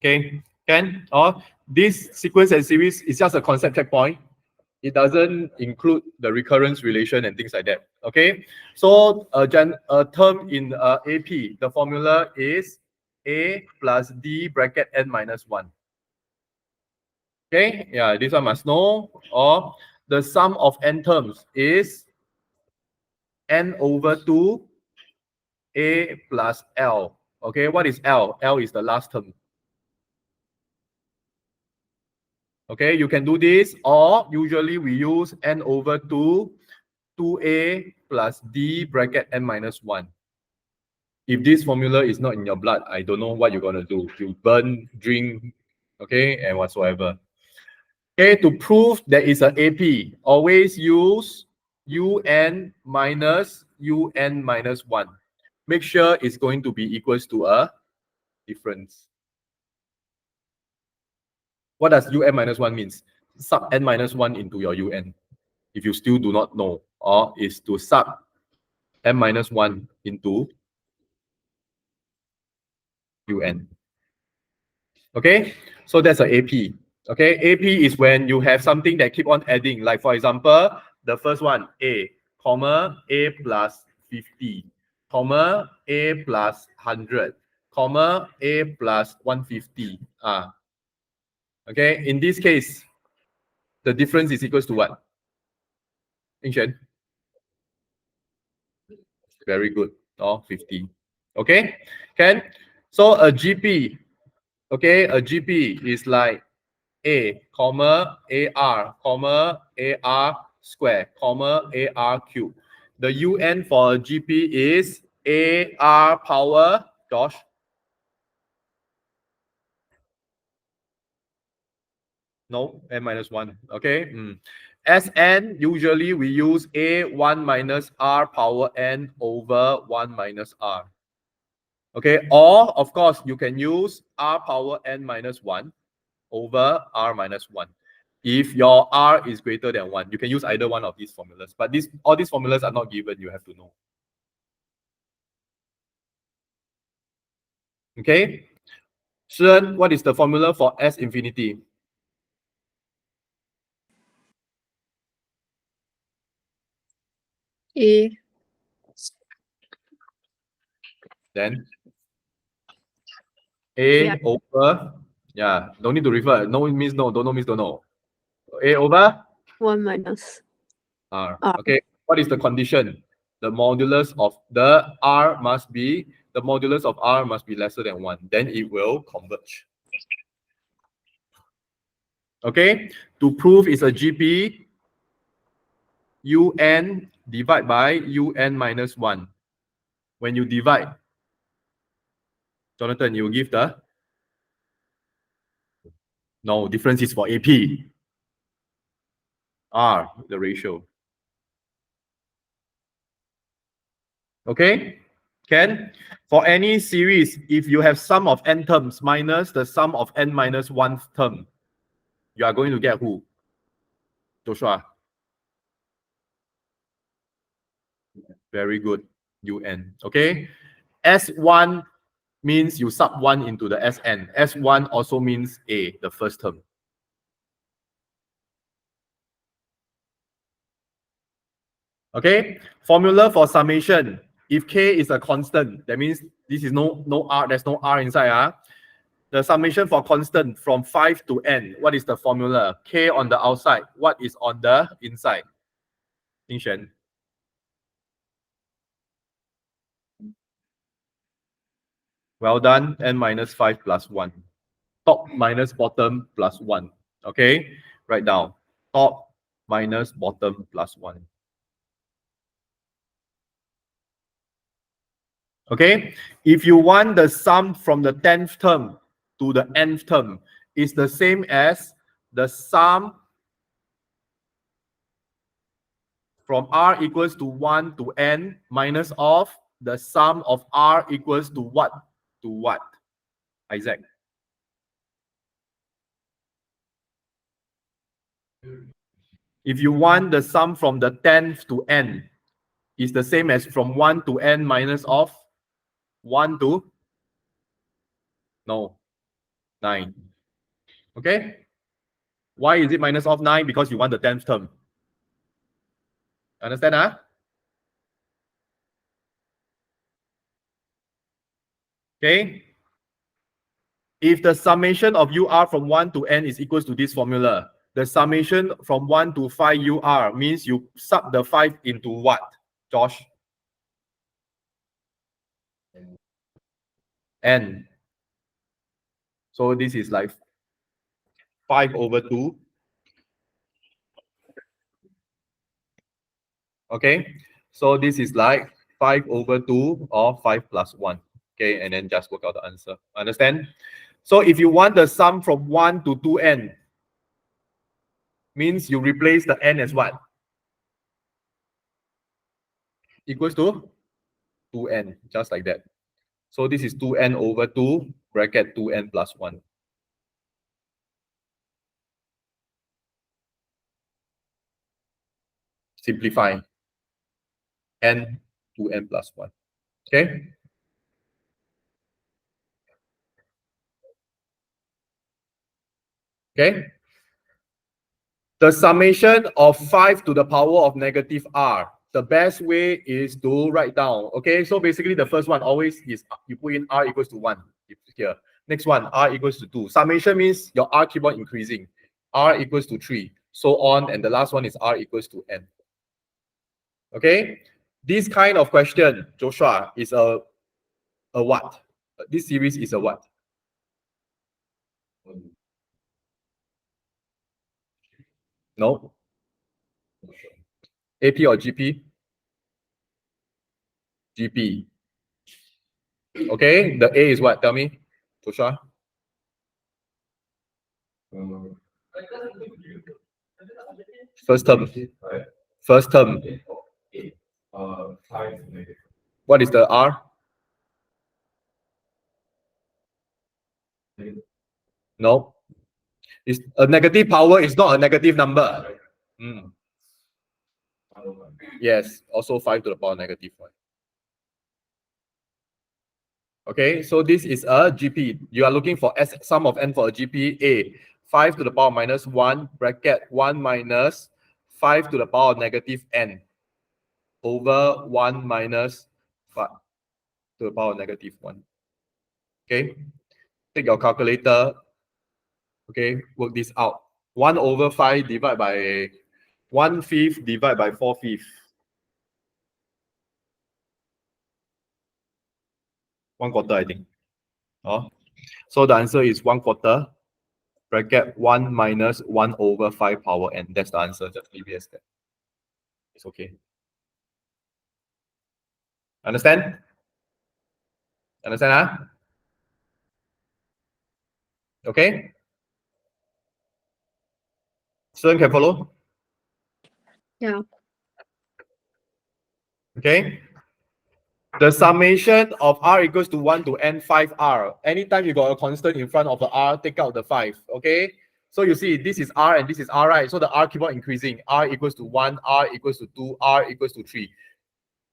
Okay, can? Or this sequence and series is just a concept checkpoint. It doesn't include the recurrence relation and things like that. Okay, so a term in AP, the formula is A plus D bracket n minus 1. Okay, yeah, this one must know. Or the sum of n terms is n over 2 A plus L. Okay, what is L? L is the last term. Okay, you can do this, or usually we use n over 2, 2A plus D bracket n minus 1. If this formula is not in your blood, I don't know what you're going to do. You burn, drink, okay, and whatsoever. Okay, to prove there is an AP, always use UN minus UN minus 1. Make sure it's going to be equals to a difference. What does UN minus 1 means? Sub n minus 1 into your UN. If you still do not know, or is to sub n minus 1 into UN. Okay, so that's an AP. Okay, AP is when you have something that keep on adding. Like for example, the first one, A, comma, A plus 50, comma, A plus 100, comma, A plus 150. Okay, in this case, the difference is equals to what? Yingxuan? Very good. Oh, 50. Okay, can? So a GP, okay, a GP is like A, comma, AR, comma, AR square, comma, AR cube. The UN for a GP is AR power, Josh. No, n minus 1. Okay. Sn, usually we use A1 minus R power n over 1 minus R. Okay. Or, of course, you can use R power n minus 1 over R minus 1. If your R is greater than 1, you can use either one of these formulas. But all these formulas are not given, you have to know. Okay? Shen, what is the formula for S infinity? A. Then A Yeah. over, yeah, don't need to refer. No means no, don't know means don't know. A over 1 minus R. R. Okay, what is the condition? The modulus of the R must be, the modulus of R must be lesser than 1. Then it will converge. Okay, to prove it's a GP, UN divide by UN minus 1. When you divide, Jonathan, you give the? No, difference is for AP. R, the ratio. Okay, can? For any series, if you have sum of n terms minus the sum of n minus 1 term, you are going to get who? Joshua. Very good. UN. Okay. S1 means you sub 1 into the Sn. S1 also means A, the first term. Okay. Formula for summation. If K is a constant, that means this is no R, there's no R inside. The summation for constant from 5 to n, what is the formula? K on the outside, what is on the inside? Yingxuan. Well done, n minus 5 plus 1. Top minus bottom plus 1. Okay, write down. Top minus bottom plus 1. Okay, if you want the sum from the 10th term to the nth term, is the same as the sum from R equals to 1 to n minus of the sum of R equals to what? To what? Isaac. If you want the sum from the 10th to n, is the same as from 1 to n minus of 1 to? No. 9. Okay? Why is it minus of 9? Because you want the 10th term. Understand, huh? Okay? If the summation of UR from 1 to n is equals to this formula, the summation from 1 to 5 UR means you sub the 5 into what, Josh? N. So this is like 5 over 2. Okay? So this is like 5 over 2 or 5 plus 1. Okay, and then just work out the answer. Understand? So if you want the sum from 1 to 2n, means you replace the n as what? Equals to 2n, just like that. So this is 2n over 2 bracket 2n plus 1. Simplify. N 2n plus 1. Okay? Okay? The summation of 5 to the power of negative r. The best way is to write down. Okay, so basically the first one always is you put in r equals to 1 here. Next one, r equals to 2. Summation means your r keep on increasing. R equals to 3, so on, and the last one is r equals to n. Okay, this kind of question, Joshua, is a what? This series is a what? No. AP or GP? GP. Okay, the A is what? Tell me, Joshua. First term. First term. What is the R? No. It's a negative power is not a negative number. Mm. Yes, also 5 to the power negative 1. Okay, so this is a GP. You are looking for S sum of n for a GP A. 5 to the power minus 1 bracket 1 minus 5 to the power negative n over 1 minus 5 to the power negative 1. Okay, take your calculator. Okay, work this out. 1 over 5 divided by 1/5 divided by 4/5. 1/4, I think. Oh, so the answer is 1/4 bracket 1 minus 1 over 5 power n. That's the answer. Just leave it as that. It's okay. Understand? Understand, huh? Okay? Student can follow? Yeah. Okay? The summation of r equals to 1 to n 5r. Anytime you got a constant in front of the r, take out the 5. Okay? So you see, this is r and this is r, right? So the r keep on increasing. R equals to 1, r equals to 2, r equals to 3.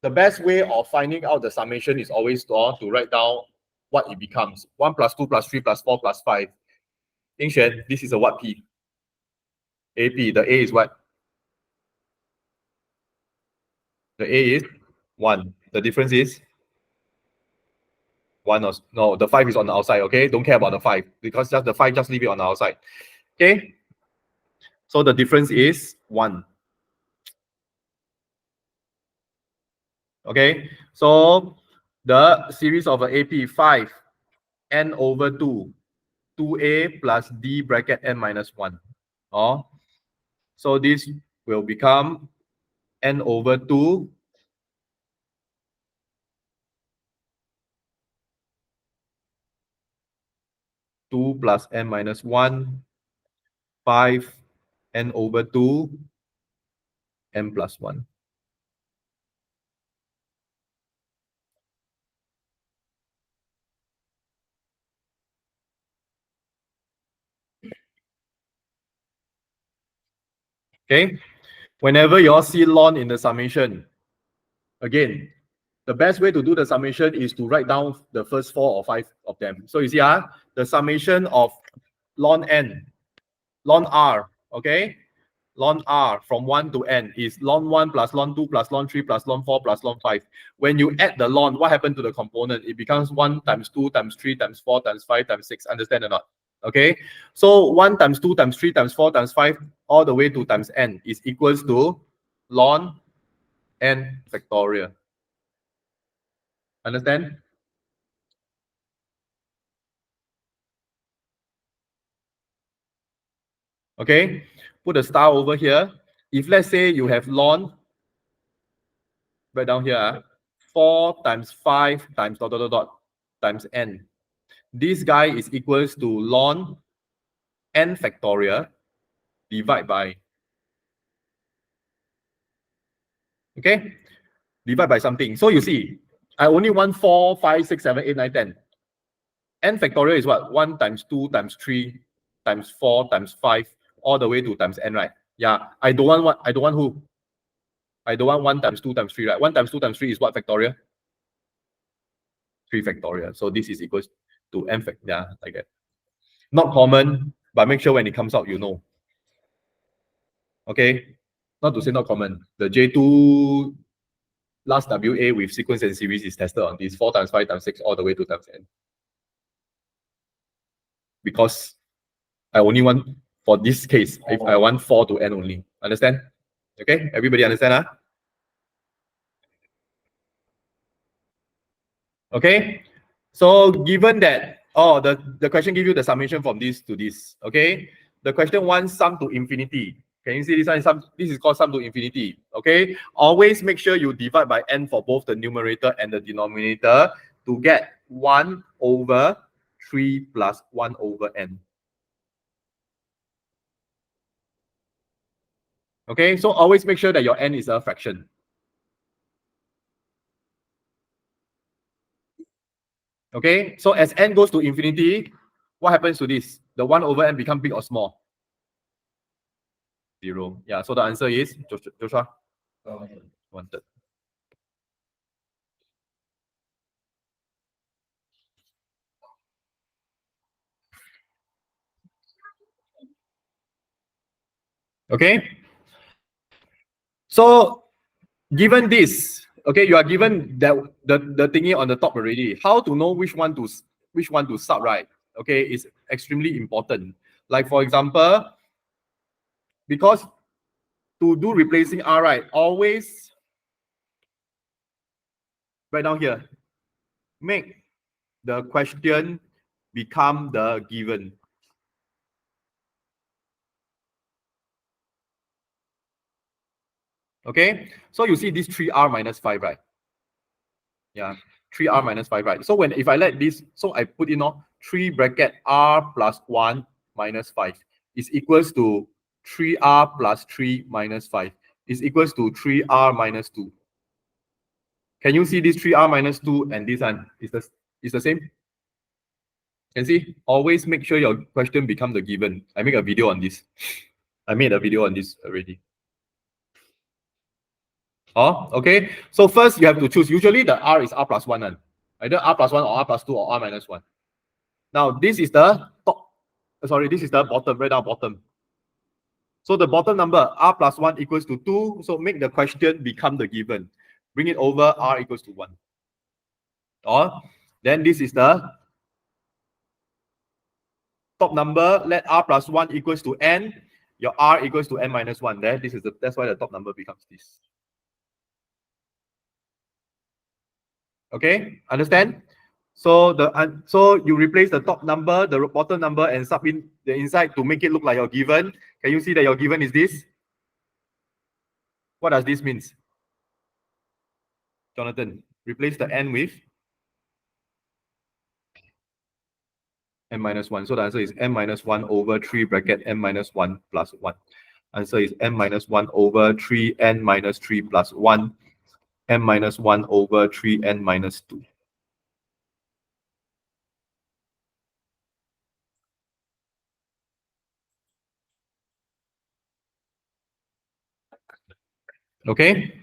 The best way of finding out the summation is always to write down what it becomes. 1 plus 2 plus 3 plus 4 plus 5. Yingxuan, this is a what P? AP. The A is what? The A is 1. The difference is 1 or no, the 5 is on the outside, okay? Don't care about the 5 because just the 5, just leave it on the outside. Okay? So the difference is 1. Okay? So the series of an AP 5 n over 2 2a plus d bracket n minus 1. Oh, so this will become n over 2 2 plus n minus 1 5 n over 2 n plus 1. Okay, whenever you all see ln in the summation, again, the best way to do the summation is to write down the first 4 or 5 of them. So you see, the summation of ln n, ln r, okay? Ln r from 1 to n is ln 1 plus ln 2 plus ln 3 plus ln 4 plus ln 5. When you add the ln, what happened to the component? It becomes 1 times 2 times 3 times 4 times 5 times 6. Understand or not? Okay? So 1 times 2 times 3 times 4 times 5 all the way to times n is equals to ln n factorial. Understand? Okay? Put a star over here. If let's say you have ln, right down here, 4 times 5 times dot dot dot dot times n. This guy is equals to ln n factorial divide by, okay? Divide by something. So you see, I only want 4, 5, 6, 7, 8, 9, 10. N factorial is what? 1 times 2 times 3 times 4 times 5 all the way to times n, right? Yeah, I don't want what? I don't want who? I don't want 1 times 2 times 3, right? 1 times 2 times 3 is what factorial? 3 factorial. So this is equals to n fact, yeah, like that. Not common, but make sure when it comes out, you know. Okay? Not to say not common. The J2 last WA with sequence and series is tested on this 4 times 5 times 6 all the way to times n. Because I only want, for this case, if I want 4 to n only. Understand? Okay? Everybody understand? Huh? Okay? So given that, the question gives you the summation from this to this. Okay? The question wants sum to infinity. Can you see this one? This is called sum to infinity. Okay? Always make sure you divide by n for both the numerator and the denominator to get 1 over 3 plus 1 over n. Okay? So always make sure that your n is a fraction. Okay? So as n goes to infinity, what happens to this? The 1 over n become big or small? 0. Yeah, so the answer is, Joshua? 1/3. Okay? So given this, okay, you are given that the thingy on the top already. How to know which one to sub, right? Okay, is extremely important. Like for example, because to do replacing R, right, always right down here, make the question become the given. Okay, so you see this 3R minus 5, right? Yeah, 3R minus 5, right? So if I let this, so I put in 3 bracket R plus 1 minus 5 is equals to 3R plus 3 minus 5 is equals to 3R minus 2. Can you see this 3R minus 2 and this one is the same? Can see? Always make sure your question become the given. I make a video on this. I made a video on this already. Oh, okay. So first you have to choose. Usually the R is R plus 1. Either R plus 1 or R plus 2 or R minus 1. Now this is the top. Sorry, this is the bottom, right down bottom. So the bottom number, R plus 1 equals to 2. So make the question become the given. Bring it over, R equals to 1. Or then this is the top number. Let R plus 1 equals to n. Your R equals to n minus 1. There, that's why the top number becomes this. Okay, understand? So so you replace the top number, the bottom number, and sub in the inside to make it look like your given. Can you see that your given is this? What does this mean? Jonathan, replace the n with n minus 1. So the answer is n minus 1 over 3 bracket n minus 1 plus 1. Answer is n minus 1 over 3n minus 3 plus 1, n minus 1 over 3n minus 2. Okay?